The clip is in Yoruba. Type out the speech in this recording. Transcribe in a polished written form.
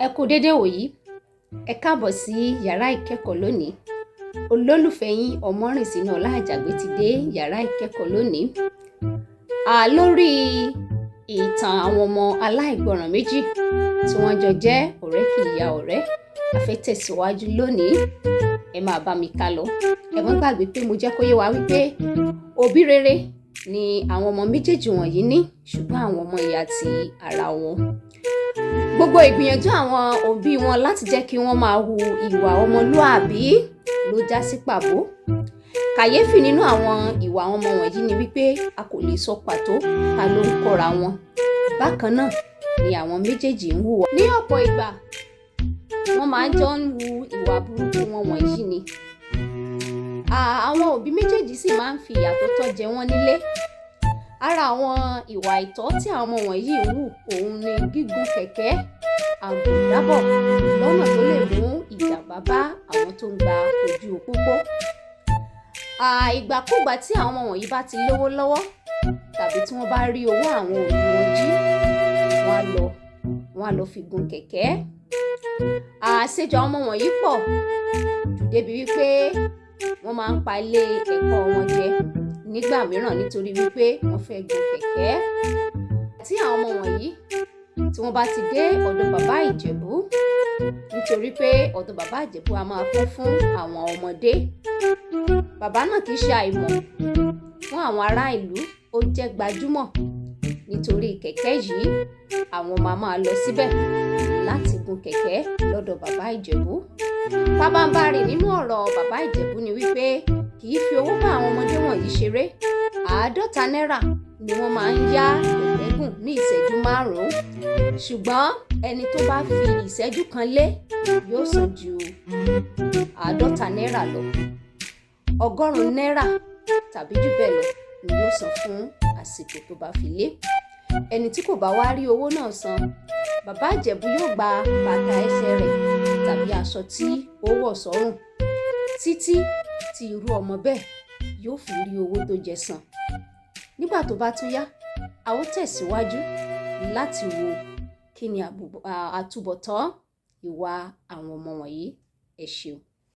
Ẹ kú dédé wòyí, ẹ káàbọ̀ sí yàrá ìkẹ́kọ̀ọ́ lónìí. Olólùfẹ́ yín Ọmọ́rìnsínú Ọláàjàgbé ti dé yàrá ìkẹ́kọ̀ọ́ lónìí. Lórí ìtàn àwọn ọmọ aláìgbọràn méjì tí wọ́n jọ jẹ́ ọ̀rẹ́ kì í ya ọ̀rẹ́. A fẹ́ tẹ̀síwájú lónìí, ẹ máa bá mi ká lọ. Ẹ má gbàgbé pé mo jẹ́ kó yé wa wípé òbí rere ni àwọn ọmọ méjèèjì wọ̀nyí ní, ṣùgbọ́n àwọn ọmọ ìyá ti ara wọn. Gbogbo ìgbìyànjú àwọn òbí wọn láti jẹ́ kí wọ́n máa hu ìwà ọmọlúàbí ló já sí pàbó. Kàyéfì nínú àwọn ìwà àwọn ọmọ wọ̀nyí ni wípé a kò lè sọ pàtó ta ló ń kọ́ra wọn. Bákan náà ni àwọn méjèèjì ń hùwà. Ní ọ̀pọ̀ ìgbà wọ́n máa ń jọ ń hu ìwà burúkú wọn wọ̀nyí ni. Àwọn òbí méjèèjì sì máa ń fi ìyà tó tọ́ jẹ wọ́n nílé. Ara àwọn ìwà àìtọ́ tí àwọn ọmọ wọ̀nyí ń hù òun ni gígùn kẹ̀kẹ́ àgùndábọ̀ lọ́nà tó lè mú ìjàmbá bá àwọn tó ń gba ojú òpópó. Ìgbàkúgbà tí àwọn ọmọ wọ̀nyí bá ti lówó lọ́wọ́ tàbí tí wọ́n bá rí owó àwọn òbí wọn jí, wọ́n á lọ fi gun kẹ̀kẹ́. Àṣejù àwọn ọmọ wọ̀nyí pọ̀ débi wípé wọ́n máa ń pa ilé ẹ̀kọ́ wọn jẹ nígbà mìíràn nítorí wípé wọ́n fẹ́ gun kẹ̀kẹ́. Tí àwọn ọmọ wọ̀nyí tí wọ́n bá ti dé ọ̀dọ̀ bàbá Ìjẹ̀bú, nítorí pé ọ̀dọ̀ bàbá Ìjẹ̀bú a máa kún fún àwọn ọmọdé. Bàbá náà kì í ṣe àìmọ̀ fún àwọn ará ìlú, ó jẹ́ gbajúmọ̀ nítorí kẹ̀kẹ́ yìí. Àwọn máa lọ síbẹ̀ láti gun kẹ̀kẹ́ lọ́dọ̀ bàbá Ìjẹ̀bú. Pabambarì nínú ọ̀rọ̀ bàbá Ìjẹ̀bú ni wípé kì í fi owó bá àwọn ọmọdé wọ̀nyí ṣeré. 50 náírà ni wọ́n máa ń yá kẹ̀kẹ́ gùn ní ìṣẹ́jú 5. Ṣùgbọ́n ẹni tó bá fi ìṣẹ́jú kan lé yóò san ju 50 náírà lọ. 100 náírà tàbí jù bẹ́ẹ̀ lọ ni yóò san fún àsìkò tó bá fi lé. Ẹni tí kò bá wá rí owó náà san, bàbá Ìjẹ̀bú yóò gba bàtà ẹsẹ̀ rẹ̀ tàbí aṣọ tí ó wọ̀ sọ́rùn títí tí irú ọmọ bẹ́ẹ̀ yóò fi rí owó tó jẹ san. Nígbà tó bá tún yá, a ó tẹ̀síwájú láti wo kí ni àtúbọ̀tán ìwà àwọn ọmọ wọ̀nyí. Ẹ ṣeun.